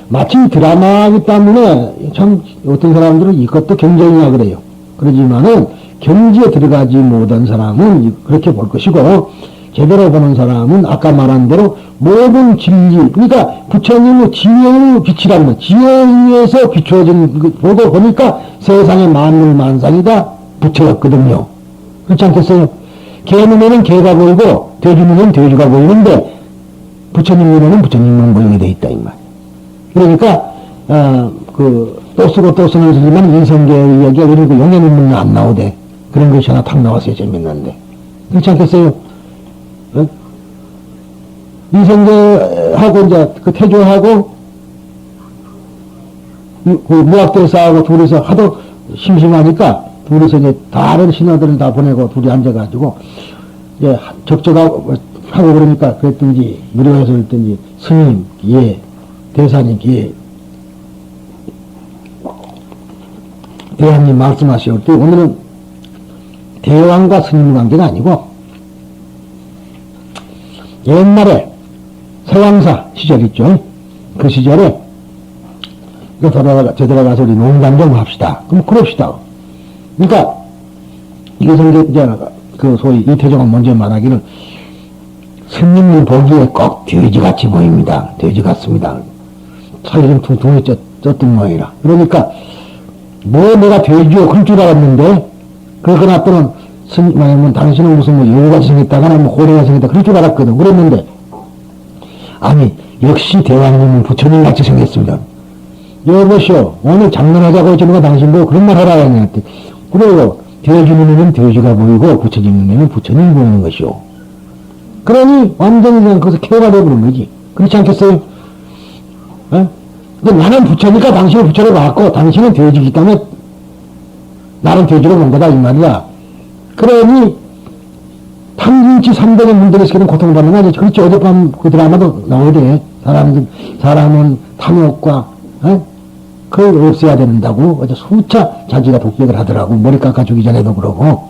마치 드라마이기 때문에 참 어떤 사람들은 이것도 경쟁이야 그래요. 그러지만은 경지에 들어가지 못한 사람은 그렇게 볼 것이고, 제대로 보는 사람은 아까 말한 대로 모든 진리, 그러니까 부처님의 지혜의 빛이라는 거, 지혜에 의해서 비추어진, 보고 보니까 세상의 만물 만상이 다 부처였거든요. 그렇지 않겠어요? 개 눈에는 개가 보이고, 돼지 눈에는 돼지가 보이는데, 부처님 눈에는 부처님만 보이게 돼 있다, 이 말. 그러니까, 또 쓰고 또 쓰는 소리만 인성계의 이야기가 그리고 용해인문은 안 나오대. 그런 것이 하나 탁 나왔어야 재밌는데. 그렇지 않겠어요? 어? 인성계하고 이제 그 태조하고 그 무학대사하고 둘이서 하도 심심하니까 둘이서 이제 다른 신하들을 다 보내고 둘이 앉아가지고 이제 적적하고 하고 그러니까 그랬든지 무료해서 그랬든지 스님, 예, 대사님, 예. 대왕님 말씀하실 때 오늘은 대왕과 스님 관계가 아니고 옛날에 서왕사 시절 있죠. 그 시절에 되돌아가서 우리 농담 좀 합시다. 그럼 그럽시다. 그러니까 이것은 이제 그 소위 이태종은 먼저 말하기를 스님을 보기에 꼭 돼지같이 보입니다. 돼지 같습니다. 살이 좀 퉁퉁히 쪘던 모양이라. 그러니까 뭐 내가 돼지요 그럴 줄 알았는데 그러거나 또는 스님 당신은 무슨 뭐 여우같이 생겼다거나 뭐 호랭이가 생겼다 그럴 줄 알았거든. 그랬는데 아니 역시 대왕님은 부처님같이 생겼습니다. 여보시오 오늘 장난하자고 해주는 거 당신 보고 그런 말 하라 했는데 그래요. 돼지 눈에는 돼지가 보이고 부처님 눈에는 부처님이 보이는 것이오. 그러니 완전히 그냥 거기서 케어가 되어버린 거지. 그렇지 않겠어요? 어? 근데 나는 부처니까 당신은 부처로 봤고 당신은 돼지이기 때문에 나는 돼지로 본 거다 이 말이야. 그러니 탐진치 300의 문제를 시키는 고통받는 거 아니지. 그렇지. 어젯밤 그 드라마도 나오대. 사람은 탐욕과 그걸 없애야 된다고 어제 수차 자기가 독백을 하더라고. 머리 깎아 주기 전에도 그러고.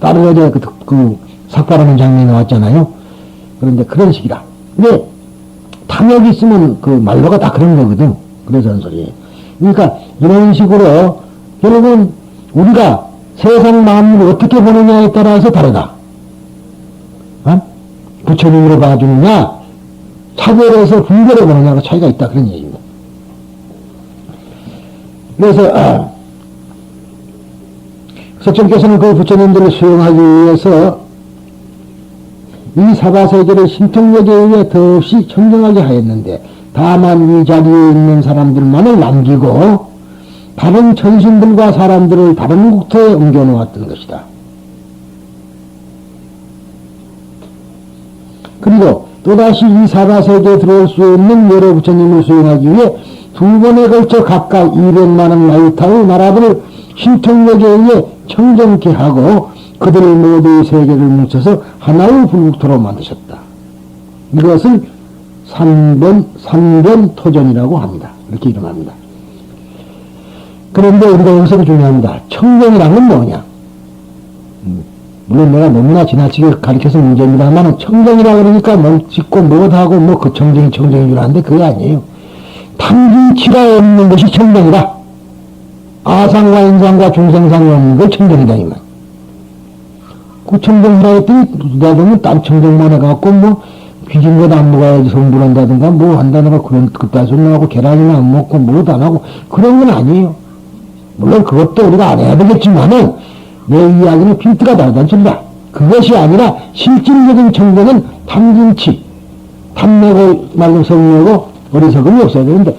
다른 어제 그 삭발하는 장면이 나왔잖아요. 그런데 그런 식이다. 근데 탐욕이 있으면 그 말로가 다 그런 거거든. 그래서 하는 소리예요. 그러니까 이런 식으로 결국은 우리가 세상 만물을 어떻게 보느냐에 따라서 다르다. 부처님으로 봐주느냐 차별해서 분별해 보느냐가 차이가 있다. 그런 얘기입니다. 그래서 석정께서는 그 부처님들을 수용하기 위해서 이 사바세계를 신통력에 의해 더없이 청정하게 하였는데 다만 이 자리에 있는 사람들만을 남기고 다른 천신들과 사람들을 다른 국토에 옮겨 놓았던 것이다. 그리고 또다시 이 사바세계에 들어올 수 있는 여러 부처님을 수용하기 위해 두 번에 걸쳐 각각 200만원 나이타의 나라들을 신통력에 의해 청정케 하고 그들의 모두의 세계를 뭉쳐서 하나의 불국토로 만드셨다. 이것을 삼변토전이라고 합니다. 이렇게 이름합니다. 그런데 우리가 여기서 중요합니다. 청정이란 건 뭐냐? 물론 내가 너무나 지나치게 가르쳐서 문제입니다만 청정이라 그러니까 뭘 짓고 못하고 뭐 그 청정인 줄 아는데 그게 아니에요. 탐진치가 없는 것이 청정이다. 아상과 인상과 중생상이 없는 걸 청정이다 이 말. 그 청정이라 했더니 누가 보면 딴 청정만 해갖고 뭐 귀진 것 안 먹어야지 성불한다든가 뭐 한다든가 그런 그딴 소리 하고 계란이나 안 먹고 뭐도 안 하고 그런 건 아니에요. 물론 그것도 우리가 안 해야 되겠지만은 내 이야기는 핀트가 다르다는 소리다. 그것이 아니라 실질적인 청정은 탐진치 탐내고 말로 성내고 어리석음이 없어야 되는데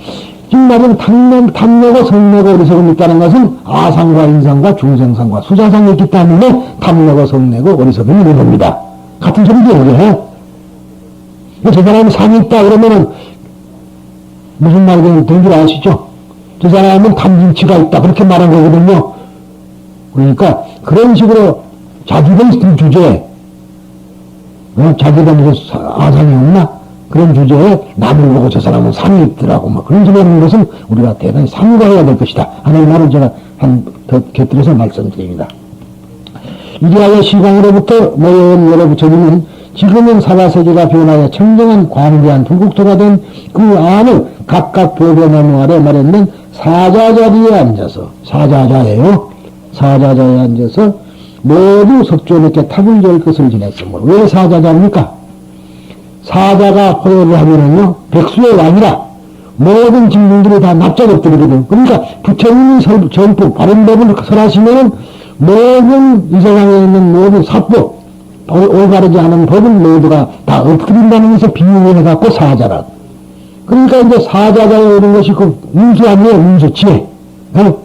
지금 말은 탐내고 성내고 어리석음이 있다는 것은 아상과 인상과 중생상과 수자상이 있기 때문에 탐내고 성내고 어리석음이 있는 겁니다. 같은 소리죠. 그래? 저 사람이 상이 있다 그러면은 무슨 말이 된 줄 아시죠? 저 사람은 탐진치가 있다 그렇게 말한 거거든요. 그러니까 그런 식으로 자기들 주제에 자기가 무슨 아상이 없나? 그런 주제에 남을 보고 저 사람은 상이 있더라고 뭐 그런 소리 하는 것은 우리가 대단히 삼가해야 될 것이다 하는 말을 제가 더 곁들여서 말씀드립니다. 이리하여 시강으로부터 모여온 여러 부처님은 지금은 사바세계가 변하여 청정한 관대한 불국토가 된 그 안을 각각 벽의 나무 아래 마련된 사자자리에 앉아서, 사자자예요. 사자자에 앉아서 모두 석조롭게 탑을 열 것을 지냈으므로. 왜 사자자입니까? 사자가 호요를 하면은요, 백수의 왕이라 모든 짐승들이 다 납작엎드리거든. 그러니까 부처님이 전부 바른법을 설하시면은 모든 이 세상에 있는 모든 사법, 올바르지 않은 법은 모두가 다 엎드린다는 것을 비유해갖고 사자라. 그러니까 이제 사자자에 오는 것이 그 운수 아니에요, 운수, 지혜. 어?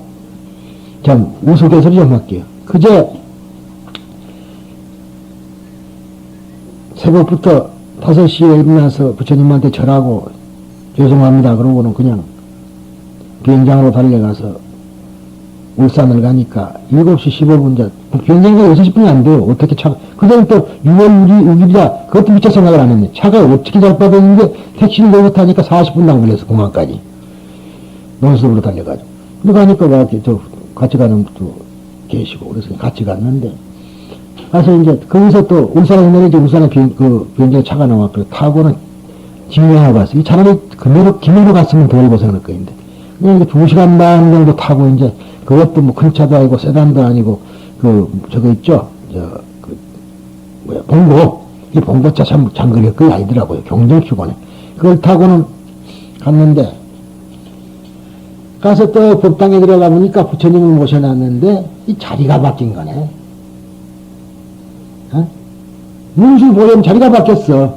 참, 우스갯소리 좀 할게요. 그제 새벽부터 5시에 일어나서 부처님한테 절하고 죄송합니다. 그러고는 그냥 비행장으로 달려가서 울산을 가니까 7시 15분 전, 비행장이 6시 분이 안 돼요. 어떻게 차가, 그다음에 또 6월 6일이라 그것도 미처 생각을 안 했네. 차가 어떻게 잘 빠졌는데 택시를 내고 타니까 40분당 걸려서 공항까지. 논술으로 달려가지고. 그러고 가니까 막 저 같이 가는 분도 계시고 그래서 같이 갔는데 가서 이제 거기서 또 울산에 내리지 울산에 비행장에 차가 나왔고 타고는 진행하고 갔어요. 차라리 김해로 갔으면 덜 고생할 거인데. 그냥 이제 2시간 반 정도 타고 이제 그것도 뭐 큰 차도 아니고 세단도 아니고 저거 있죠. 봉고. 이 봉고차 참 장거리가 거의 아니더라고요. 경정피곤해. 그걸 타고는 갔는데 가서 또 법당에 들어가 보니까 부처님을 모셔놨는데 이 자리가 바뀐 거네. 어? 문수보살 자리가 바뀌었어.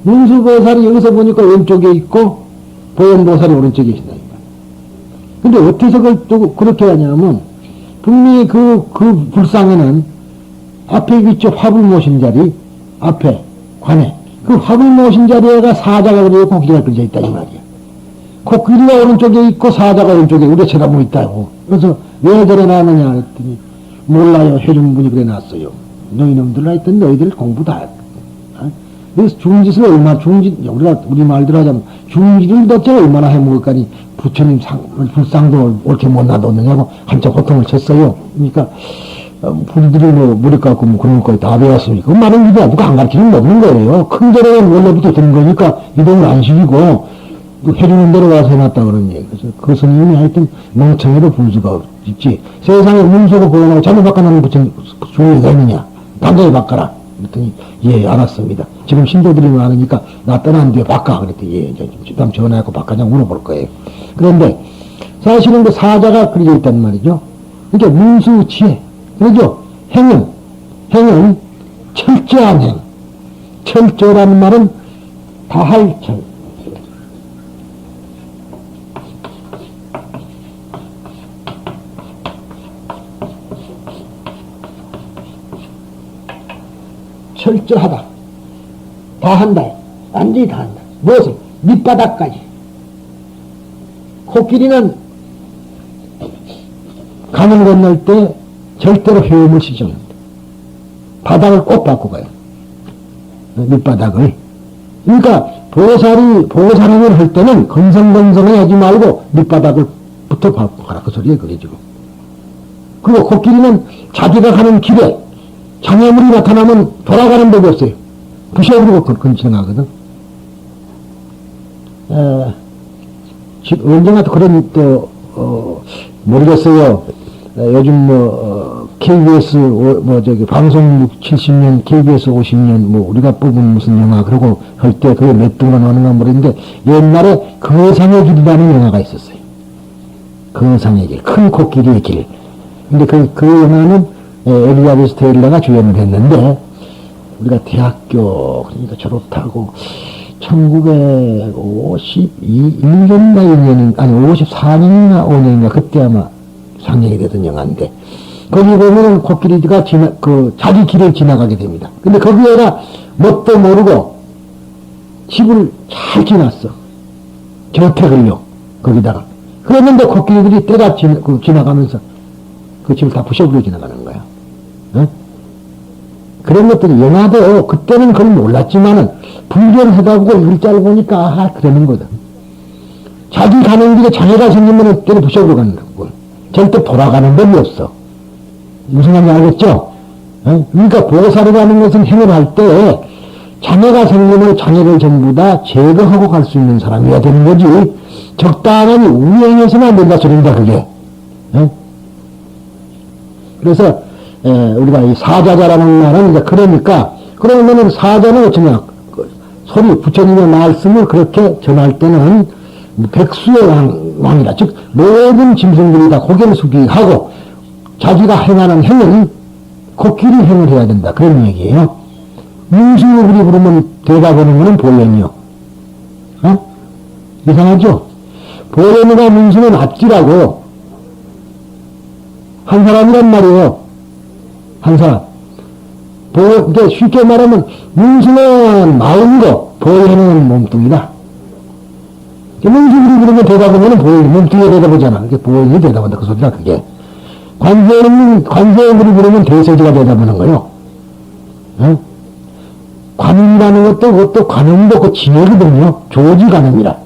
문수보살이 여기서 보니까 왼쪽에 있고 보현보살이 오른쪽에 있다. 근데 어떻게 그걸 또 그렇게 하냐면 분명히 그 불상에는 앞에 있죠. 화불 모신 자리 앞에 관에 그 화불 모신 자리에가 사자가 그리고 코끼리가 그려져 있다 이 말이야. 코끼리가 오른쪽에 있고 사자가 왼쪽에 우리 쳐다보고 있다고. 그래서 왜 그래 놨느냐 했더니 몰라요. 해준분이 그래 놨어요. 너희놈들라 했더니 너희들 공부 다 그래서 중짓을 얼마나 우리가 우리 말대로 하자면 중짓을 도대체 얼마나 해먹을까니 부처님 불상도 옳게 못 놔뒀느냐고 한참 고통을 쳤어요. 그러니까 불들이 뭐 머리 깎고 뭐 그런 것까지 다 배웠으니까 그 많은 일이야. 누가 안 가르치는 게 없는 거예요. 큰 절에는 원래부터 든 거니까 이동을 안 시키고 해주는 대로 와서 해놨다 그러니. 그래서 그 스님이 하여튼 멍청해도 분수가 있지. 세상에 문수고 보여나고 잘못 바꿔놓은 부처님 중요가 있느냐. 단단히 바꿔라. 그랬더니 예 알았습니다. 지금 신도들이 많으니까 나 떠난 뒤에 바꿔. 그랬더니 예 이제 다음 전화하고 바꿔냐고 물어볼 거예요. 그런데 사실은 그 사자가 그려져 있단 말이죠. 이게 문수지혜. 그러죠. 행은 철저한 행. 철저라는 말은 다할 철. 철저하다. 다 한다. 완전히 다 한다. 무엇을? 밑바닥까지. 코끼리는 강을 건널 때 절대로 헤엄을 치지 않는다. 바닥을 꼭 밟고 가요. 밑바닥을. 그러니까 보살행을 할 때는 건성건성을 하지 말고 밑바닥을부터 밟고 가라. 그 소리에 그게 지금. 그리고 코끼리는 자기가 가는 길에 장애물이 나타나면 돌아가는 법이 없어요. 부셔버리고 근처나거든. 언젠가 또 그런 모르겠어요. 요즘 KBS 방송 70년, KBS 50년 우리가 뽑은 무슨 영화 그러고 할 때 그게 몇 등만 하는가 모르겠는데 옛날에 거상의 길이라는 영화가 있었어요. 거상의 길, 큰 코끼리의 길. 근데 그 영화는 엘리자베스 테일러가 주연을 했는데 우리가 대학교 그러니까 졸업하고 1952년인가 1년인가 아니 54년인가 5년인가 그때 아마 상영이 되던 영화인데 거기 보면은 코끼리가 자기 길을 지나가게 됩니다. 근데 거기에가 뭣도 모르고 집을 잘 지났어. 저택을요. 거기다가. 그랬는데 코끼리들이 때가 지나가면서 그 집을 다 부셔버리고 지나가는 거야. 어? 그런 것들이 영화도 그때는 그걸 몰랐지만은 불교를 하다 보고 일자를 보니까 아하 그러는 거다. 자기 가는 길에 장애가 생기면 때려 부셔버리고 가는 거고 절대 돌아가는 법이 없어. 무슨 말인지 알겠죠? 그러니까 보살이라는 것은 행을 할 때 장애가 생기면 장애를 전부 다 제거하고 갈 수 있는 사람이어야 되는 거지. 적당한 우행해서는 안 된다 소리입니다, 그게. 그래서 우리가 이 사자자라는 말은 이제 그러니까 그러면은 사자는 어쩌냐, 소리 부처님의 말씀을 그렇게 전할 때는 백수의 왕이라, 즉 모든 짐승들이 다 고개를 숙이하고 자기가 행하는 행은 코끼리 행을 해야 된다, 그런 얘기예요. 문승을 우리 부르면 대답하는 거는 보현이요. 이상하죠? 보현이가 문승은 앞지라고 한 사람이란 말이에요. 한 사람. 그러니까 쉽게 말하면 문승은 마음이고 보현은 몸뚱이다. 문승을 부르면 대답하면 보현이 몸뚱이에 대답하잖아. 그게 보현이 대답한다, 그 소리다, 그게. 관세음을 부르면 대세지가 대답하는 거예요. 관음이라는 것도 그것도 관음도 그 진액이거든요. 조지 관음이라.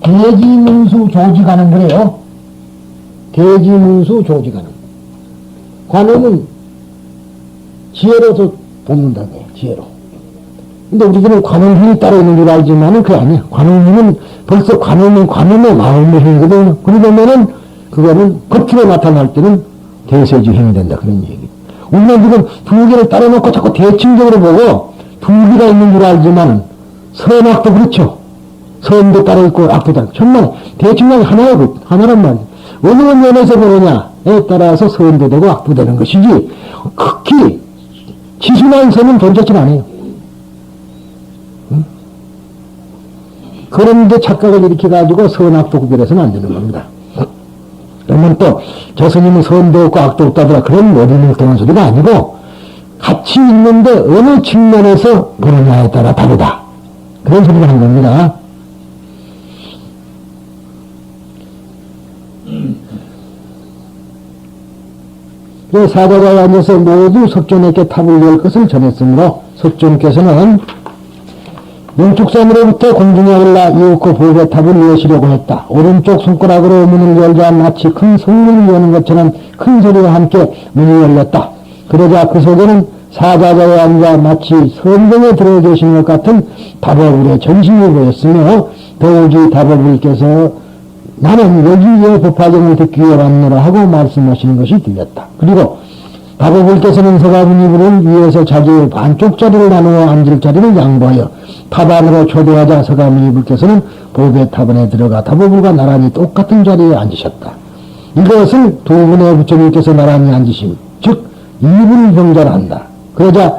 대지문수 조지관음 그래요. 대지문수 조지관음. 관음은 지혜로서 돕는다고 해요. 지혜로. 근데 우리들은 관음형이 따로 있는 줄 알지만은 그게 아니야. 관음형은 벌써 관음의 마음의 형이거든요. 그러면은 그거는 겉으로 나타날 때는 대세지 형이 된다, 그런 얘기. 우리는 지금 두 개를 따로 놓고 자꾸 대칭적으로 보고 두 개가 있는 줄 알지만 선악도 그렇죠. 선도 따로 있고 악도 따로 있고. 정말 대칭적이 하나란 말이야. 어느 면에서 보느냐에 따라서 선도 되고 악도 되는 것이지, 극히 지순한 선은 존재치 않아요. 그런데 착각을 일으켜가지고 선악도 구별해서는 안 되는 겁니다. 그러면 또 저 스님은 선도 없고 악도 없다더라, 그런 어리뭉텅한 소리가 아니고 같이 있는데 어느 측면에서 보느냐에 따라 다르다, 그런 소리를 하는 겁니다. 사자가에 앉아서 모두 석존에게 탑을 열 것을 전했으므로 석존께서는 영축산으로부터 공중에 올라 이윽고 보배탑을 여시려고 했다. 오른쪽 손가락으로 문을 열자 마치 큰 성문을 여는 것처럼 큰 소리와 함께 문이 열렸다. 그러자 그 속에는 사자자에 앉아 마치 선봉에 들어 계신 것 같은 다법울의 전신이 보였으며 더욱이 다법울께서 나는 여기에 법화경을 듣기 위해 왔노라 하고 말씀하시는 것이 들렸다. 그리고 다법울께서는 서가모니 부를 위에서 자기의 반쪽 자리를 나누어 앉을 자리를 양보하여 탑 안으로 초대하자 서가모니 부께서는 보배 탑 안에 들어가 다법울과 나란히 똑같은 자리에 앉으셨다. 이것을 두 분의 부처님께서 나란히 앉으신, 즉 이분 병자를 한다. 그러자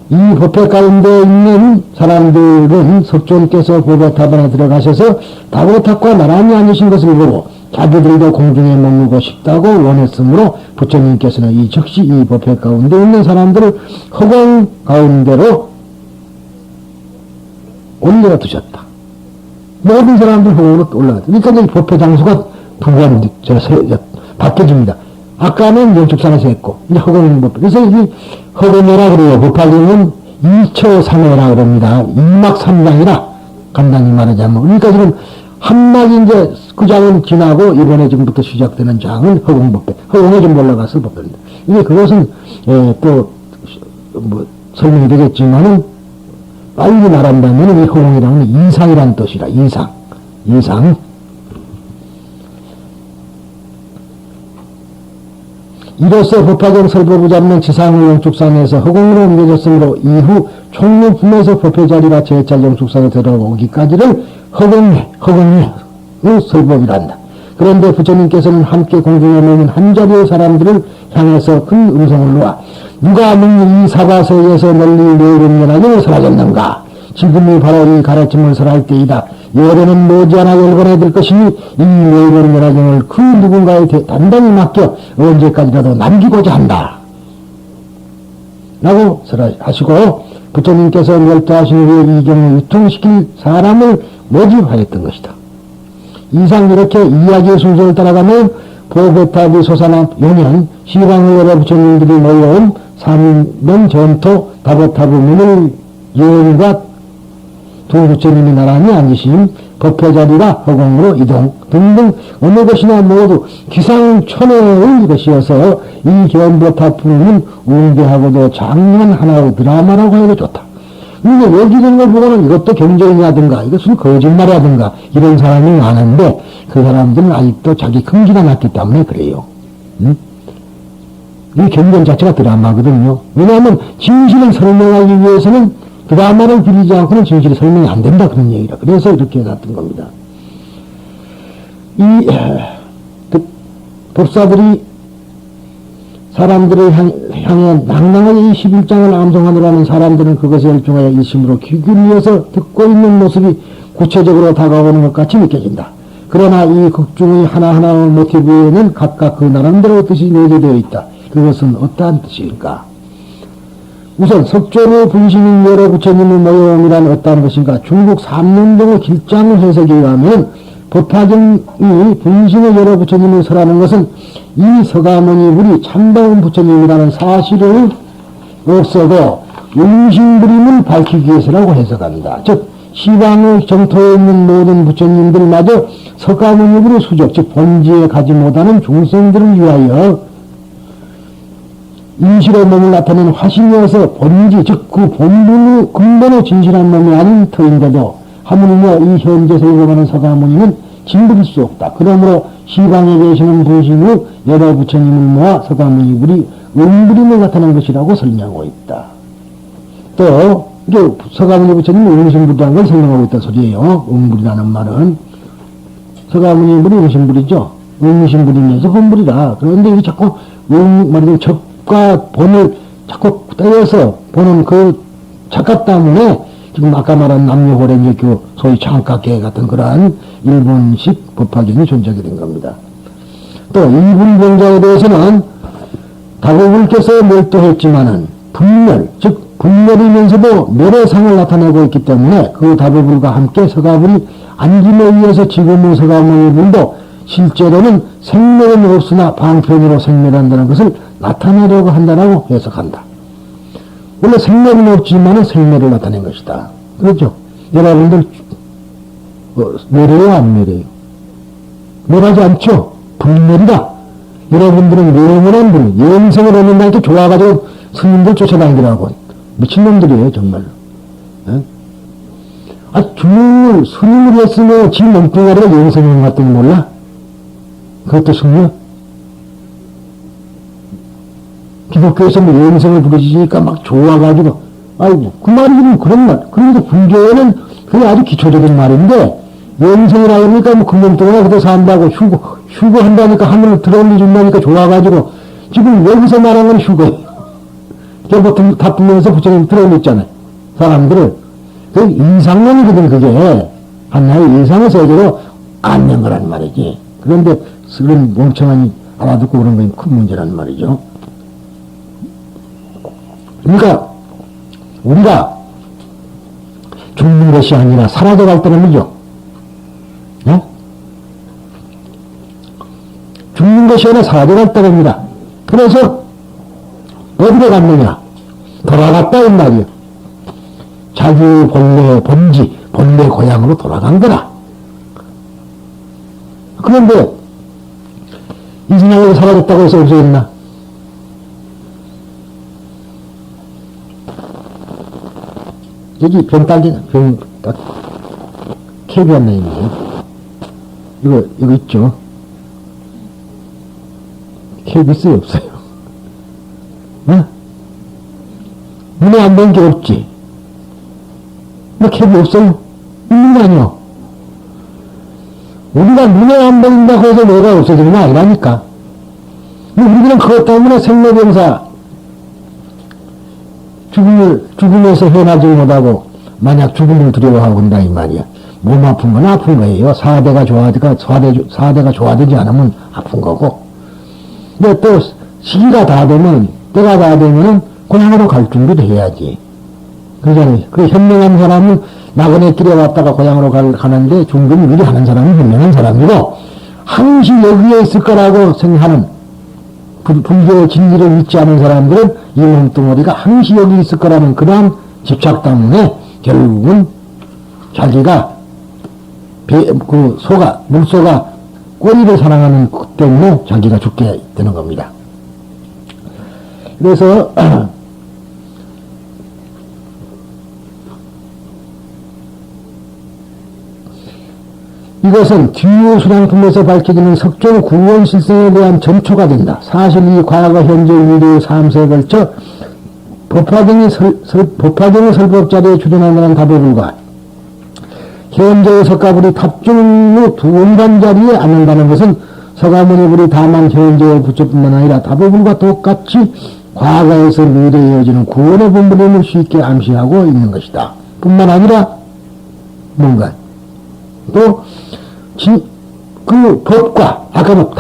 이 법회 가운데 있는 사람들은 석존께서 보배탑 안에 들어가셔서 다보탑과 나란히 앉으신 것을 보고 자기들도 공중에 머물고 싶다고 원했으므로 부처님께서는 이 즉시 이 법회 가운데 있는 사람들을 허공 가운데로 올려 두셨다. 모든 사람들 허공으로 올라갔다. 그러니까 이 법회 장소가 두 번 바뀌어집니다. 아까는 영축산에서 했고 이제 허공 법회. 그래서 이 허공이라 그래요. 법화경은 2처3회라 그럽니다. 2막 3장이라 간단히 말하자면. 그러니까 지금 한 막이 이제 그 장은 지나고 이번에 지금부터 시작되는 장은 허공법회. 허공에 좀 올라가서 법회입니다. 이게 그것은 또 뭐 설명이 되겠지만은 빨리 말한다면 이 허공이라는 이상이라는 뜻이라. 이상. 이로써 법화경 설법을 잡는 지상의 영축산에서 허공으로 옮겨졌으므로 이후 총무품에서 법회 자리가 제찰 영축산에 들어오기까지를 허공의 설법이란다. 그런데 부처님께서는 함께 공중에 모인 한 자리의 사람들을 향해서 큰 음성을 놓아 누가 능히 이 사바세에서 널리 내름연하게 사라졌는가? 지금이 바로 이 가르침을 설할 때이다. 열애는 머지않아 열건해 될 것이니 이 내름연하경을 그 누군가에 단단히 맡겨 언제까지라도 남기고자 한다. 라고 설하시고 부처님께서 멸도하신 후에 이 경우 유통시킬 사람을 모집하였던 것이다. 이상 이렇게 이야기의 순서를 따라가면 보배탑이 솟아나 용연 시방의 여러 부처님들이 모여온 3년 전토 다보탑의 문을 예언과 두 부처님이 나란히 앉으신 법회 자리가 허공으로 이동 등등 어느 것이나 모두 기상천외의 것이어서 이 견보타프는 웅대하고도 장엄한 하나의 드라마라고 해도 좋다. 근데 여기 있는 걸 보고는 이것도 경쟁이라든가 이것은 거짓말이라든가 이런 사람이 많은데 그 사람들은 아직도 자기 금기가 났기 때문에 그래요. 응? 이 경전 자체가 드라마거든요. 왜냐하면 진실을 설명하기 위해서는 드라마를 부리지 않고는 진실이 설명이 안 된다 그런 얘기라. 그래서 이렇게 해놨던 겁니다. 이 법사들이 사람들을 향해 낭낭하게 이 11장을 암송하느라는 사람들은 그것에 열중하여 일심으로 귀 기울여서 듣고 있는 모습이 구체적으로 다가오는 것 같이 느껴진다. 그러나 이 극중의 하나하나의 모티브에는 각각 그 나름대로 뜻이 내재되어 있다. 그것은 어떠한 뜻일까? 우선 석존의 분신인 여러 부처님의 모형이란 어떠한 것인가? 중국 삼륜동의 길장 해석에 의하면 법화경이 분신의 여러 부처님을 설하는 것은 이 서가모니 불이 참다운 부처님이라는 사실을 없어도 용신부림을 밝히기 위해서라고 해석한다. 즉 시방의 정토에 있는 모든 부처님들마저 서가모니 불의 수족, 즉 본지에 가지 못하는 중생들을 위하여 인실의 몸을 나타내는 화신이어서 본지, 즉 그 본분의 근본의 진실한 몸이 아닌 터인데도 하물며 이 현재 세계관의 서가모니는 진부릴 수 없다. 그러므로 시방에 계시는 분신의 여러 부처님을 모아 서가모니 불이 응부림을 나타낸 것이라고 설명하고 있다. 또 이게 서가모니 부처님이 응신불이라는 걸 설명하고 있다 소리예요. 응불이라는 말은 서가모니 불이 응신불이죠. 응신불이면서 혼불이라. 그런데 이게 자꾸 말하자면 적과 본을 자꾸 떼어서 보는 그 착각 때문에 지금 아까 말한 남녀호랭이교 소위 창각계 같은 그러한 일본식 법화경이 존재하게 된 겁니다. 또 일본병자에 대해서는 다고불께서 멸도했지만은 분멸, 즉 분멸이면서도 멸의 상을 나타내고 있기 때문에 그 다고불과 함께 서가불이 안김에 의해서 지금의 서가모니 불도 실제로는 생멸은 없으나 방편으로 생멸한다는 것을 나타내려고 한다라고 해석한다. 원래 생멸은 없지만은 생멸을 나타낸 것이다. 그렇죠? 여러분들 멸해요, 안 멸해요? 멸하지 않죠? 불멸이다. 여러분들은 영원한 분, 영생을 얻는다니까 좋아가지고 스님들 쫓아다니더라고. 미친놈들이에요, 정말로. 에? 아, 스님을 했으면 지 몸뚱아리가 영생을 갔던 거 몰라? 그것도 승려? 기독교에서 뭐 영생을 부르시니까 막 좋아가지고, 아이고, 그 말이 그런 말. 그런데 불교에는 그게 아주 기초적인 말인데, 영생을 하니까 뭐 금년 동안 그대 산다고 휴거한다니까 하늘을 들어올리 준다니까 좋아가지고, 지금 여기서 말한 건 휴거예요. 저보통 다투면서 부처님 들어올렸잖아요. 사람들을. 그 이상론이거든, 그게. 하나의 이상의 세계로 앉는 거란 말이지. 그런데 그런 멍청한 알아듣고 그런 건 큰 문제란 말이죠. 그러니까 우리가 죽는 것이 아니라 사라져갈 때는요. 네? 죽는 것이 아니라 사라져갈 때입니다. 그래서 어디로 갔느냐? 돌아갔다 이 말이요. 자기 본래 본지, 본래 고향으로 돌아간 거라. 그런데 이 세상에서 사라졌다고 해서 없어졌나? 여기 딱, 캡이 안 나있네요. 이거 있죠? 캡 있어요, 없어요? 어? 눈에 안 보이는 게 없지? 뭐 캡이 없어요? 있는 거 아니요? 우리가 눈에 안 보인다고 해서 내가 없어지는 게 아니라니까. 우리들은 그것 때문에 생로병사, 죽음에서 헤어나지 못하고, 만약 죽음을 두려워하고 한다, 이 말이야. 몸 아픈 건 아픈 거예요. 사대가 좋아되지 않으면 아픈 거고. 근데 또, 시기가 다 되면, 때가 다 되면은, 고향으로 갈 준비도 해야지. 그러잖아요. 그 현명한 사람은 나그네 길에 왔다가 고향으로 가는데, 중금 미리 하는 사람은 현명한 사람이고, 항시 여기에 있을 거라고 생각하는, 불교의 진리를 믿지 않은 사람들은 이 몸뚱어리가 항시 여기 있을 거라는 그러한 집착 때문에 결국은 자기가 물소가 꼬리를 사랑하는 그 때문에 자기가 죽게 되는 겁니다. 그래서 이것은 뒤의 수량품에서 밝혀지는 석종 구원 실생에 대한 전초가 된다. 사실 이 과거, 현재, 미래의 3세에 걸쳐 법화경의 설법 자리에 출연한다는 답어불과 현재의 석가불이 탑중의 두 원간 자리에 앉는다는 것은 서가모니불이 다만 현재의 부처뿐만 아니라 답어불과 똑같이 과거에서 미래에 이어지는 구원의 본분임을 쉽게 암시하고 있는 것이다. 뿐만 아니라 뭔가 또 그 법과 아까 뭐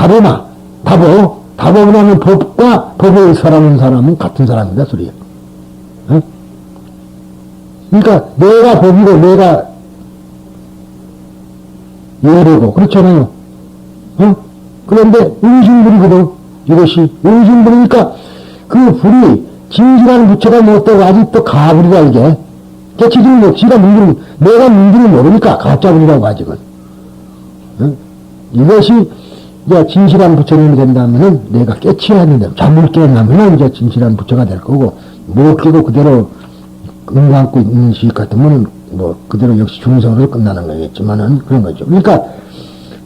답어라는 법과 법을 설하는 사람은 같은 사람이다 소리야. 어? 그러니까 내가 법이고 내가 예례고 그렇잖아요. 어? 그런데 의심불이거든. 이것이 의심불이니까 그 불이 진실한 부처가 못되고 아직도 가불이다 이게. 깨치지는 뭐 지가 문제를 내가 문제를 모르니까 가짜불이라고 아직은. 어? 이것이 이제 진실한 부처님이 된다면은 내가 깨치야 하는데 잠을 깨어나면은 이제 진실한 부처가 될 거고 못 깨고 그대로 은감고 있는 시익 같으면 뭐 그대로 역시 중생으로 끝나는 거겠지만은 그런 거죠. 그러니까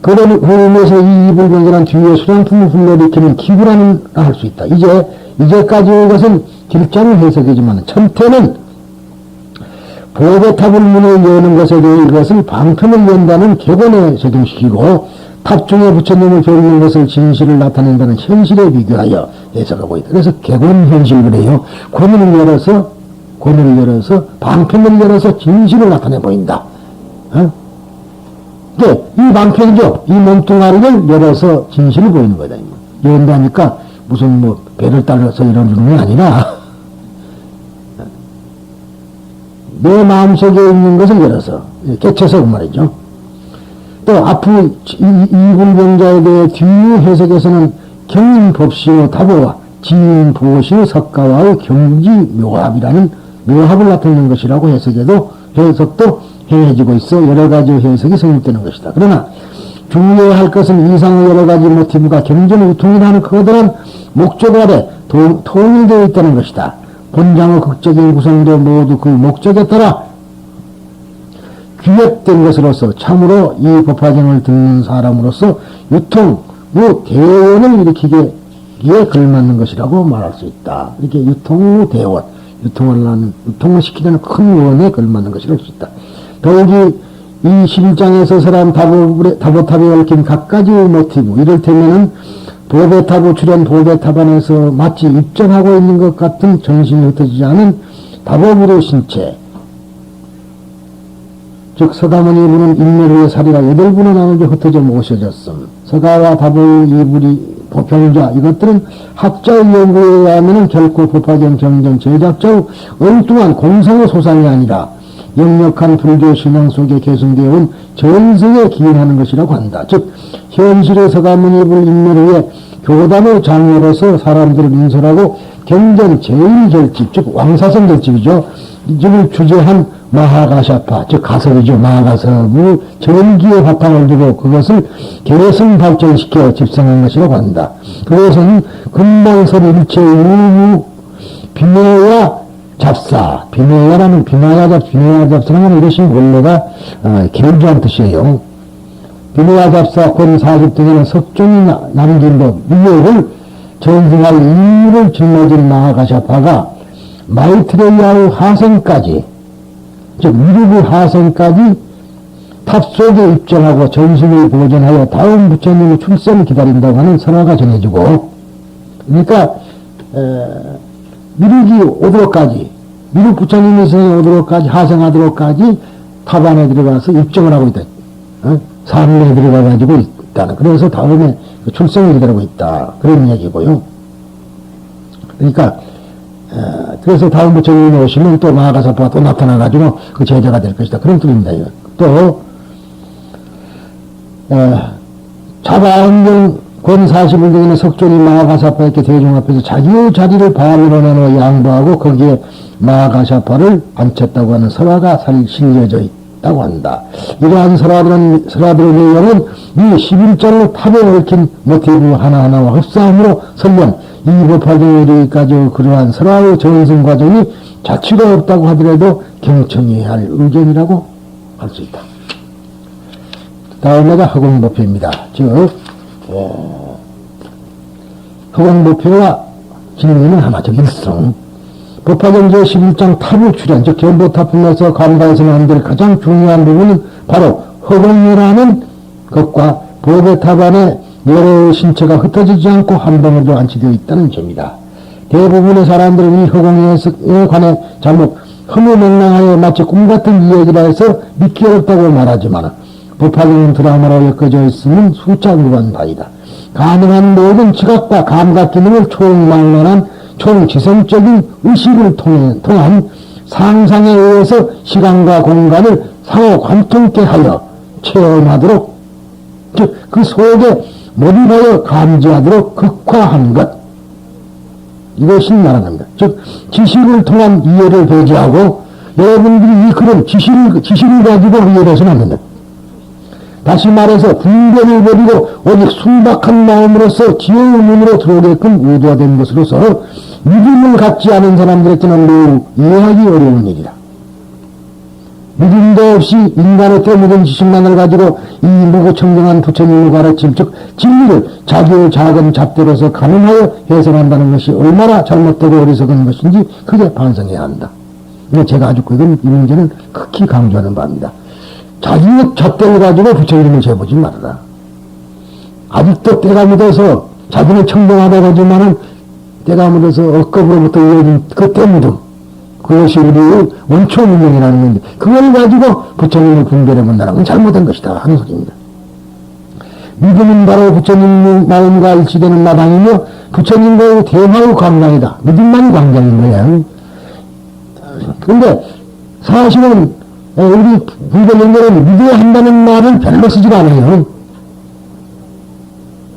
그런 의미에서 이 입을 변경한 뒤에 수량품을 불러일으키는 기구라는 할 수 있다. 이제까지의 것은 길장의 해석이지만 천태는 보배탑을 문을 여는 것에 대해 이것을 방편을 연다는 객원에 적용시키고 탑중에 부처님을 겨루는 것을 진실을 나타낸다는 현실에 비교하여 해석하고 있다. 그래서 객원 현실을 해요. 권을 열어서 방편을 열어서 진실을 나타내 보인다. 어? 이 방편이죠. 이 몸뚱아리를 열어서 진실을 보이는 거다. 연다니까 무슨 뭐 배를 따라서 이러는 게 아니라 내 마음속에 있는 것을 열어서 깨쳐서 그 말이죠. 또 앞으로 이불병자에 대해 뒤의 해석에서는 경인법시의 답어와 지인보시의 석가와의 경지 묘합이라는 묘합을 나타내는 것이라고 해석도 해해지고 있어 여러 가지 해석이 성립되는 것이다. 그러나 주의해야 할 것은 이상의 여러 가지 모티브가 경전 유통이라는 커다란 목적 아래 통일되어 있다는 것이다. 본장의 극적인 구성도 모두 그 목적에 따라 기획된 것으로서 참으로 이 법화경을 듣는 사람으로서 유통의 대원을 일으키기에 걸맞는 것이라고 말할 수 있다. 이렇게 유통의 대원, 유통을 시키려는 큰 원에 걸맞는 것이라고 할 수 있다. 더욱이 이 11장에서 설한 답어탑에 얽힌 각가지의 모티브, 이를테면은 보배탑의 출현 보배탑 안에서 마치 입정하고 있는 것 같은 정신이 흩어지지 않은 답어부의 신체, 즉 서가모니 이분은 인멸후의 사리가 8분에 나누게 흩어져 모셔졌음. 서가와 답의 이불이 보평자, 이것들은 학자의 연구에 의하면 결코 법화경 경전 제작자의 엉뚱한 공상의 소상이 아니라 역력한 불교 신앙 속에 계승되어 온 전승에 기인하는 것이라고 한다. 즉 현실의 서가모니 이불 인멸 후에 교단의 장로로서 사람들을 인솔하고 경전 제1결집, 즉 왕사성 결집이죠. 이를 주재한 마하가샤파, 즉 가섭이죠. 마하가섭의 전기의 바탕을 두고 그것을 계승 발전시켜 집성한 것이라고 한다. 그것은 근본설 일체 유무 비매야 잡사, 비매야라는 비매야 잡사라는 이것이 원래가 길주한 뜻이에요. 비매야 잡사 권 40등에는 석종이 남긴 것 미혹을 전승할 이유를 짊어진 마하가샤파가 마이트레이아의 하생까지, 즉 미륵의 하생까지 탑 속에 입정하고 전승을 보존하여 다음 부처님의 출세를 기다린다고 하는 설화가 전해지고, 그러니까 미륵이 오도록까지, 미륵 부처님이 오도록까지, 하생하도록까지 탑 안에 들어가서 입정을 하고 있다. 산에 들어가가지고 있다는. 그래서 다음에 출생을 기다리고 있다. 그런 이야기고요. 그러니까 그래서 다음 부처님이 오시면 또 마하가사파가 또 나타나가지고 그 제자가 될 것이다. 그런 뜻입니다. 또 자바안경 권 40일 등에는 석존이 마하가사파에게 대중 앞에서 자기의 자리를 반으로 나눠 양보하고 거기에 마하가사파를 앉혔다고 하는 설화가 실려져 있다고 한다. 이러한 설화들의 내용은 이 11장의 탑에 얽힌 모티브 하나하나와 흡사함으로 설령 이 법화경에 이르기까지 그러한 설화의 전승 과정이 자취가 없다고 하더라도 경청해야 할 의견이라고 할 수 있다. 다음에가 허공법표입니다. 즉 허공법표와 진리는 하나죠. 일성. 법화경 제11장 탑을 출현, 즉 견보탑품에서 간과해서는 안 될 가장 중요한 부분은 바로 허공이라는 것과 법의 탑 안에 여러 신체가 흩어지지 않고 한 덩어리로 안치되어 있다는 점이다. 대부분의 사람들은 이 허공에 관해 잘못 허무맹랑하여 마치 꿈같은 이야기라 해서 믿기 어렵다고 말하지만 법화경은 드라마로 엮어져 있으면 수차무한 바이다. 가능한 모든 지각과 감각 기능을 총망라한 총지성적인 의식을 통한 상상에 의해서 시간과 공간을 상호 관통케 하여 체험하도록, 즉 그 속에 몰입하여 감지하도록 극화한 것, 이것이 말하는 겁니다. 즉 지식을 통한 이해를 배제하고 여러분들이 이 글은 지식을 가지고 이해를 해서는 안 된다. 다시 말해서 분별을 버리고 오직 순박한 마음으로서 지혜의 눈으로 들어오게끔 유도화된 것으로서 믿음을 갖지 않은 사람들에게는 매우 이해하기 어려운 일이다. 믿음도 없이 인간의 때묻은 지식만을 가지고 이 무고청정한 부처님의 가르침, 즉 진리를 자기의 작은 잣대로서 가늠하여 해석한다는 것이 얼마나 잘못되고 어리석은 것인지 크게 반성해야 한다. 제가 아주 이건 이 문제는 극히 강조하는 바입니다. 자기의 잣대를 가지고 부처님을 재보지 말아라. 아직도 때가 묻어서 자기는 청정하다고 하지만은 때가 묻어서 억겁으로부터 이어진 그 때묻음, 그것이 우리의 원초문명이라는 건데 그걸 가지고 부처님을 분별해본다는 건 잘못된 것이다 하는 소리입니다. 믿음은 바로 부처님 마음과 일치되는 마당이며 부처님과의 대화의 광장이다. 믿음만이 광장인 거야. 그런데 사실은 우리 불교연결은 믿어야 한다는 말을 별로 쓰지가 않아요.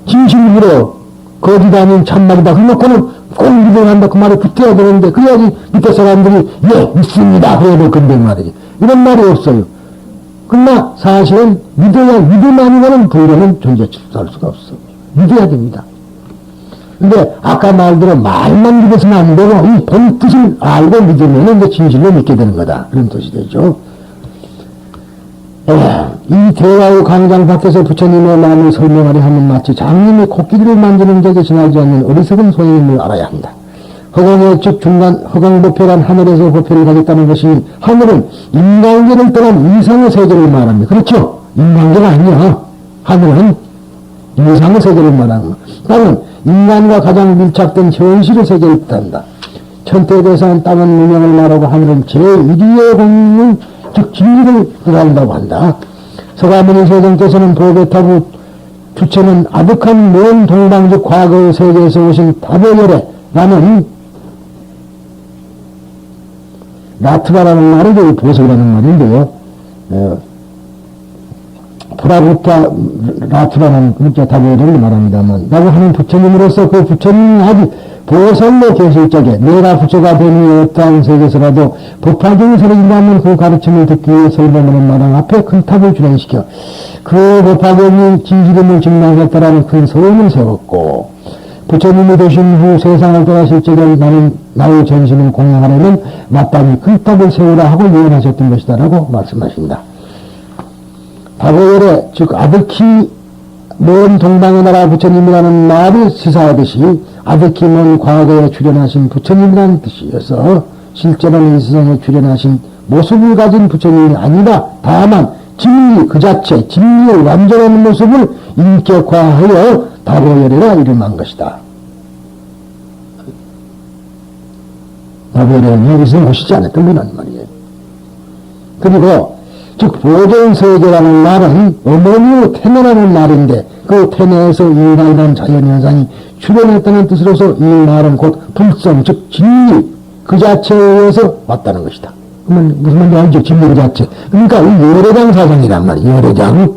진실으로 거짓 아닌 참말이다. 그놓고는 꼭 믿어야 한다. 그 말에 붙어야 되는데 그래야지 밑에 사람들이 예 믿습니다 해야 될 건데 말이지. 이런 말이 없어요. 그러나 사실은 믿음 아니고는 불교는 존재할 수가 없어. 믿어야 됩니다. 근데 아까 말대로 말만 믿어서는 안 되고 이 본 뜻을 알고 믿으면 이제 진실로 믿게 되는 거다. 그런 뜻이 되죠. 이 대화의 광장 밖에서 부처님의 마음을 설명하려 하면 마치 장님이 코끼리를 만지는 격에 지나지 않는 어리석은 소행임을 알아야 한다. 허공의 즉 중간 허공법표란 하늘에서 법표를 가졌다는 것이 하늘은 인간계를 떠난 이상의 세계를 말합니다. 그렇죠? 인간계가 아니야. 하늘은 이상의 세계를 말하는 것. 땅은 인간과 가장 밀착된 현실의 세계를 뜻한다. 천태대사한 땅은 무명을 말하고 하늘은 제1위의 공을 즉 진리를 뜻한다고 한다. 서가모니 세종께서는 보배타부 주체는 아득한 먼 동방 즉 과거의 세계에서 오신 다보열애라는 라트바라는 말이 보석이라는 말인데요. 프라부타 라트바는 그렇게 다보열애를 말합니다만 라고 하는 부처님으로서 그 부처님이 아직 보살로 계실 적에 내가 부처가 되니 어떠한 세계에서라도 법화경이 세워진다면 그 가르침을 듣기 위해 설명하는 마당 앞에 큰 탑을 주행시켜 그 법화경이 진실임을 증명했다라는 큰 소음을 세웠고 부처님이 되신 후 세상을 떠나실 적에 나의 전신을 공양하려면 마땅히 큰 탑을 세우라 하고 예언하셨던 것이다 라고 말씀하십니다. 다보열애 즉 아득히 먼 동방의 나라 부처님이라는 말을 시사하듯이 아득히 먼 과거에 출현하신 부처님이라는 뜻이어서 실제로는 이 세상에 출현하신 모습을 가진 부처님이 아니라 다만 진리 그 자체, 진리의 완전한 모습을 인격화하여 다보열애라 이름한 것이다. 다보열애는 여기서 오시지 않았던 분이란 말이에요. 그리고 즉 보존세계라는 말은 어머니의 태내라는 말인데 그 태내에서 인간이라는 자연현상이 출현했다는 뜻으로서 이 말은 곧 불성 즉 진리 그 자체에 의해서 왔다는 것이다. 그러면 무슨 말인지 알죠? 진리 그 자체. 그러니까 이 열애장 사상이란 말이에요. 열애장.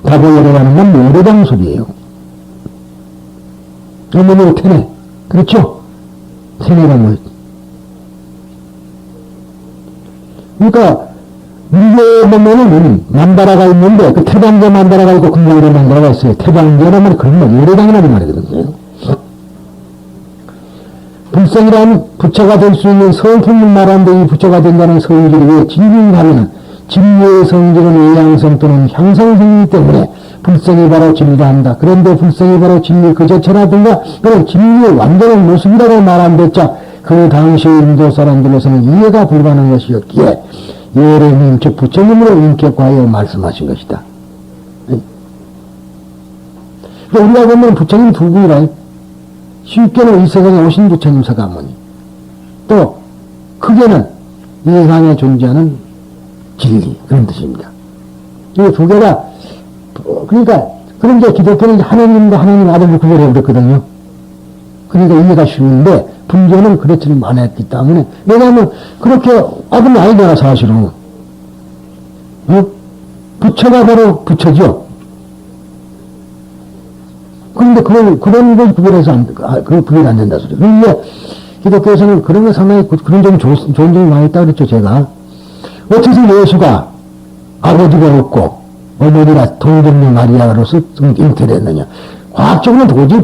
다보열애라는 건 열애장 소리예요. 어머니의 태내. 그렇죠? 태내라는 거. 그러니까 우리에 보면은 만다라가 있는데 그 태방제 만다라가 있고 금강제 만다라가 있어요. 태방제란 말이 그런 말, 요래당이라는 말이거든요. 불성이란 부처가 될 수 있는 성품을 말하는데 이 부처가 된다는 성질이 왜 진리하면 진리의 성질은 외양성 또는 향상성이기 때문에 불성이 바로 진리라 한다. 그런데 불성이 바로 진리 그 자체라든가 그런 진리의 완전한 모습이라고 말한댔자 그 당시의 인도 사람들로서는 이해가 불가능한 것이었기에 예래님 즉 부처님으로 인격화하여 말씀하신 것이다. 우리가 보면 부처님 두 분이라 쉽게는 이 세상에 오신 부처님 서가모니 또 크게는 이 세상에 존재하는 진리 그런 뜻입니다. 이 두 개가 그러니까 그런 게 기독교는 하나님과 하나님 아들을 구별해버렸거든요. 그러니까 이해가 쉬운데 불교는 그렇지를 않았기 때문에 왜냐하면 그렇게 아들은 아니잖아 사실은. 부처가 바로 부처죠. 그런데 그런 걸 구별해서 그걸 구별 안 된다 소리. 그런데 기독교에서는 그런 거 상당히 그런 점이 좋은 점이 많이 있다 그랬죠 제가. 어째서 예수가 아버지가 없고 어머니가 동정녀 마리아로서 잉태를 했느냐. 과학적으로는 도저히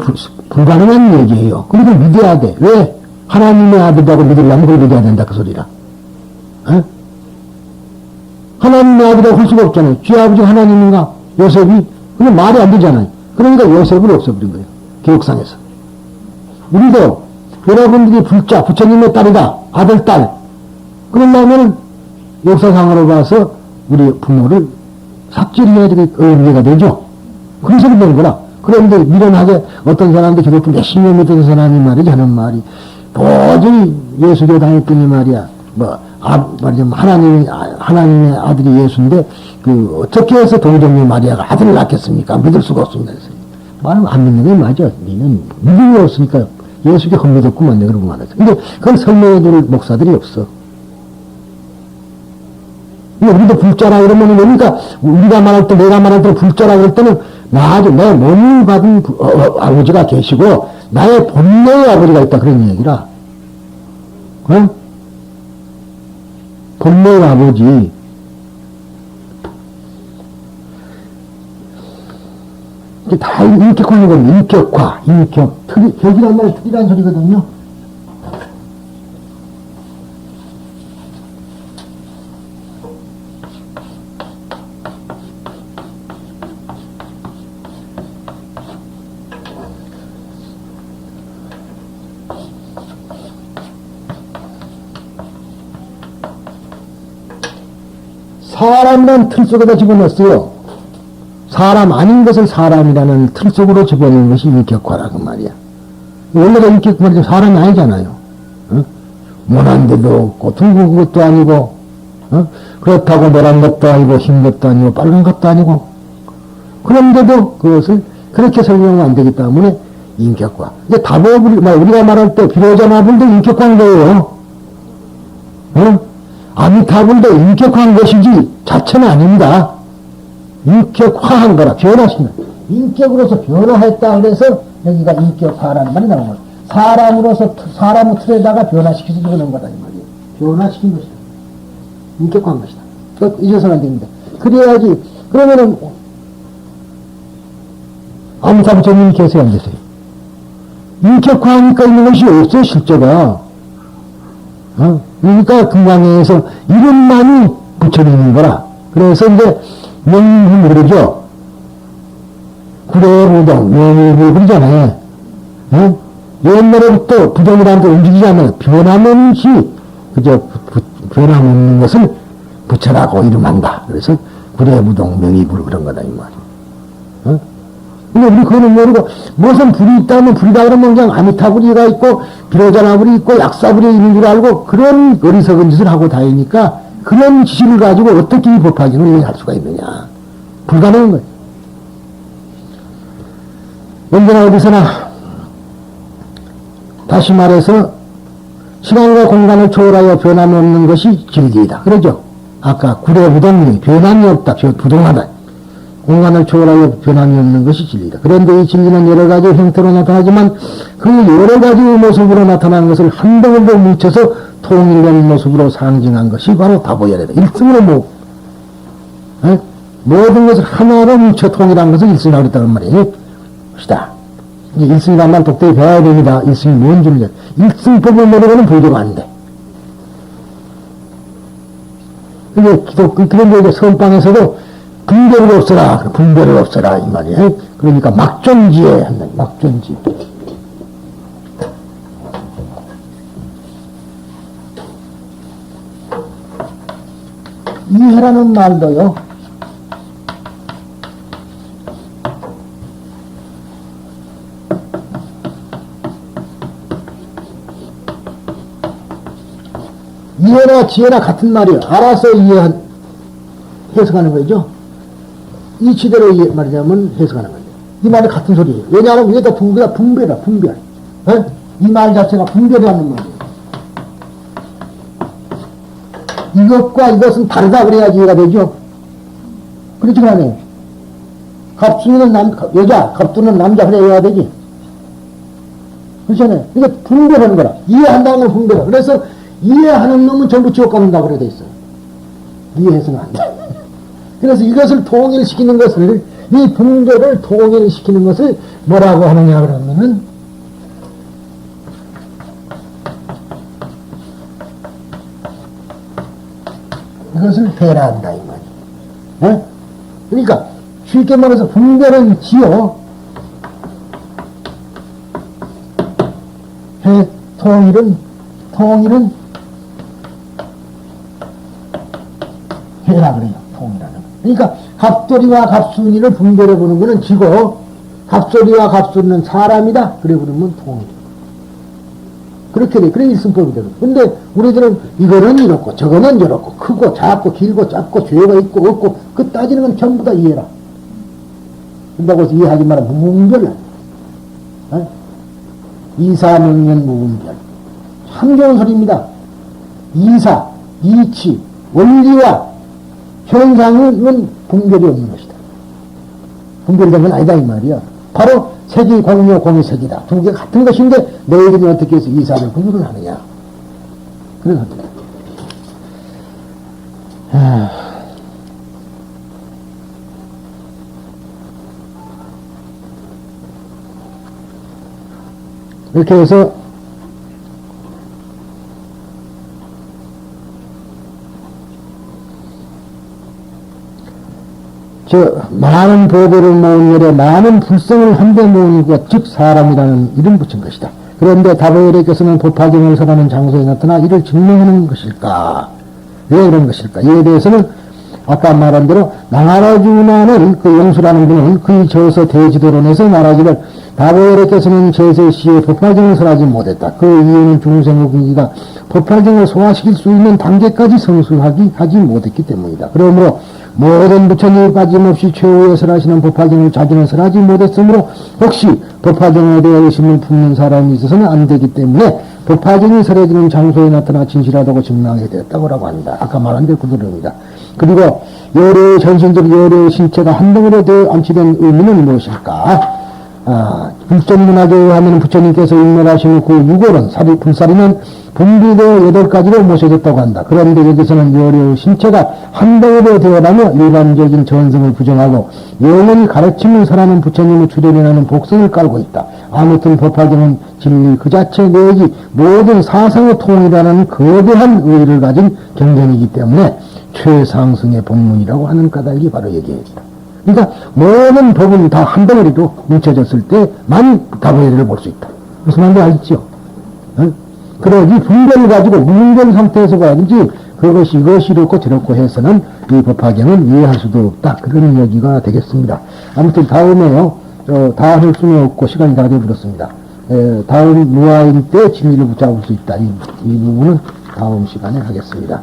불가능한 얘기예요. 그리고 믿어야 돼. 왜? 하나님의 아들이라고 믿으려면 그걸 믿어야 된다 그 소리라. 하나님의 아들이라고 할 수가 없잖아요. 쥐 아버지가 하나님인가? 요셉이? 그건 말이 안 되잖아요. 그러니까 요셉을 없애버린 거예요. 기록상에서. 우리도 여러분들이 부처님의 딸이다. 아들, 딸. 그러려면 역사상으로 봐서 우리 부모를 삭제해야 되게 의미가 되죠. 그래서 그런 거라. 그런데 미련하게 어떤 사람도 기독교 몇십 년 믿던 사람이 말이지 하는 말이 도저히 예수교 다닐 뿐이 말이야. 말이죠. 하나님의 아들이 예수인데, 어떻게 해서 동정녀 마리아가 아들을 낳겠습니까? 믿을 수가 없습니다. 말은 안 믿는 게 맞아. 니는 믿음이 없으니까 예수께 헛믿었구만. 내가 그러고 말하죠. 근데 그건 설명해줄 목사들이 없어. 우리도 불자라 그러면 뭡니까? 우리가 말할 때, 내가 말할 때 불자라 그럴 때는 내 몸을 받은 아버지가 계시고, 나의 본래의 아버지가 있다. 그런 얘기라. 본래의 아버지. 이게 다 인격화하는 겁니다. 인격화, 격이란 말이 틀이란 소리거든요. 사람이라는 틀 속에다 집어넣었어요. 사람 아닌 것을 사람이라는 틀 속으로 집어넣는 것이 인격화라고 말이야. 원래가 인격화는 사람이 아니잖아요. 모난 데도 없고 둥근 것도 아니고 그렇다고 노란 것도 아니고 흰 것도 아니고 빨간 것도 아니고 그런데도 그것을 그렇게 설명하면 안 되기 때문에 인격화. 이제 우리가 말할 때 비로자마불도 인격화인 거예요. 아미타불도 인격화한 것이지 자체는 아닙니다. 인격화한 거라 변화시키는 인격으로서 변화했다 그래서 여기가 인격화라는 말이 나온 거예요. 사람의 틀에다가 변화시켜서 그런 거다 이 말이에요. 변화시킨 것이다. 인격화한 것이다. 잊어서는 안 됩니다. 그래야지. 그러면은 아무타 부처님이 계세요 안 계세요? 인격화하니까 있는 것이 없어요 실제가. 그러니까 금강에서 이름만이 부처님인 거라. 그래서 이제 명불 그러죠. 구례부동, 명불 그러잖아요. 옛날에부터 부동이라는 게 움직이지 않아요. 변함없이 그저 변함없는 것을 부처라고 이름한다. 그래서 구례부동, 명의불 그런 거다 이 말이에요. 근데 우리 그거는 모르고 무슨 불이 있다면 불이다 그러면 그냥 아미타불이가 있고 비로자나불이 있고 약사불이 있는 줄 알고 그런 어리석은 짓을 하고 다니니까 그런 지식을 가지고 어떻게 이 법화경을 할 수가 있느냐. 불가능한 거예요. 언제나 어디서나 다시 말해서 시간과 공간을 초월하여 변함이 없는 것이 진리이다. 그러죠. 아까 구례부동이 변함이 없다. 부동하다. 공간을 초월하여 변함이 없는 것이 진리다. 그런데 이 진리는 여러 가지 형태로 나타나지만 그 여러 가지 모습으로 나타나는 것을 한 덩어리로 뭉쳐서 통일된 모습으로 상징한 것이 바로 다보열이다. 일승으로 모든 것을 하나로 뭉쳐 통일한 것을 일승이라고 그랬다는 말이에요. 것이다. 이제 일승이란 말 독대에 배워야 됩니다. 일승이 뭔지를. 일승법을 모르고는 불교가 안 돼. 그런데 이제 선방에서도 분별을 없애라. 분별을 없애라. 이 말이에요. 그러니까 막존지에 한다. 막존지. 이해라는 말도요. 이해나 지혜나 같은 말이에요. 알아서 해석하는 거죠. 이치대로 말하자면 해석하는 거예요. 이 말이 같은 소리예요. 왜냐하면 위에다 분별이야, 분별. 이 말 자체가 분별이라는 말이에요. 이것과 이것은 다르다 그래야지 이해가 되죠. 그렇지 않아요. 갑순이는 여자, 갑두는 남자 그래야 이해가 되지. 그렇잖아요. 이게 분별하는 거라. 이해한다는 건 분별. 그래서 이해하는 놈은 전부 지옥 가는다 그래 돼 있어요. 이해해서는 안 돼. 그래서 이것을 통일시키는 것을, 이 분별을 통일시키는 것을 뭐라고 하느냐 그러면은 이것을 배라한다 이 말이에요. 그러니까 쉽게 말해서 분별은 지어, 통일은 해라 그래요. 통이라는 거. 그러니까 갑돌이와 갑순이를 분별해 보는 것은 지고, 갑돌이와 갑순이는 사람이다 그래 부르면 통이다. 그렇게 돼. 그래 일승법이 되거든. 근데 우리들은 이거는 이렇고 저거는 저렇고 크고 작고 길고 작고 죄가 있고 없고 그 따지는 건 전부 다 이해라. 그런다고 해서 이해하지 마라. 무분별. 이사명년 무분별. 참 좋은 소리입니다. 이사, 이치, 원리와 현상은 분별이 없는 것이다. 분별된 건 아니다 이 말이야. 바로 색이 공이요 공이 색이다. 두 개 같은 것인데 너희들이 어떻게 해서 이사를 분별을 하느냐. 그래서 이렇게 해서 많은 보배를 모은 열에 많은 불성을 한데 모은 것, 즉 사람이라는 이름 붙인 것이다. 그런데 다보엘에게서는 법화경을 설하는 장소에 나타나 이를 증명하는 것일까? 왜 그런 것일까? 이에 대해서는 아까 말한 대로 나라주나는 그 영수라는 분은 그의 저서 대지도론에서 말하기를 다보엘에게서는 제세시에 법화경을 설하지 못했다. 그 이유는 중생의기가 법화경을 소화시킬 수 있는 단계까지 성수하지 못했기 때문이다. 그러므로 모든 부처님이 빠짐없이 최후에 설하시는 법화경을 자기는 설하지 못했으므로 혹시 법화경에 대해 의심을 품는 사람이 있어서는 안 되기 때문에 법화경이 설해지는 장소에 나타나 진실하다고 증명하게 되었다고 한다. 아까 말한 대로 그대로입니다. 그리고 여래의 전신들, 여래의 신체가 한 덩어리로 되어 안치된 의미는 무엇일까? 불전문화에 의하면 부처님께서 인멸하신 그 유골은 불사리는 분비되어 8가지로 모셔졌다고 한다. 그런데 여기서는 여래의 신체가 한 덩어리로 되어라며 일반적인 전승을 부정하고 영원히 가르침을 설하는 부처님의 출현이라는 복성을 깔고 있다. 아무튼 법화경은 진리 그 자체 내지 모든 사상의 통일이라는 거대한 의의를 가진 경전이기 때문에 최상승의 법문이라고 하는 까닭이 바로 여기에 있다. 그러니까 모든 법은 다 한 덩어리로 뭉쳐졌을 때만 다보엘을 볼 수 있다. 무슨 말인지 알겠죠? 그러지 분별을 가지고 무분별 상태에서 봐야지 그것이 이것이 이렇고 저렇고 해서는 이 법화경은 이해할 수도 없다. 그런 얘기가 되겠습니다. 아무튼 다음에요. 다 할 수는 없고 시간이 다 되어버렸습니다. 다음 무아인 때 진리를 붙잡을 수 있다. 이 부분은 다음 시간에 하겠습니다.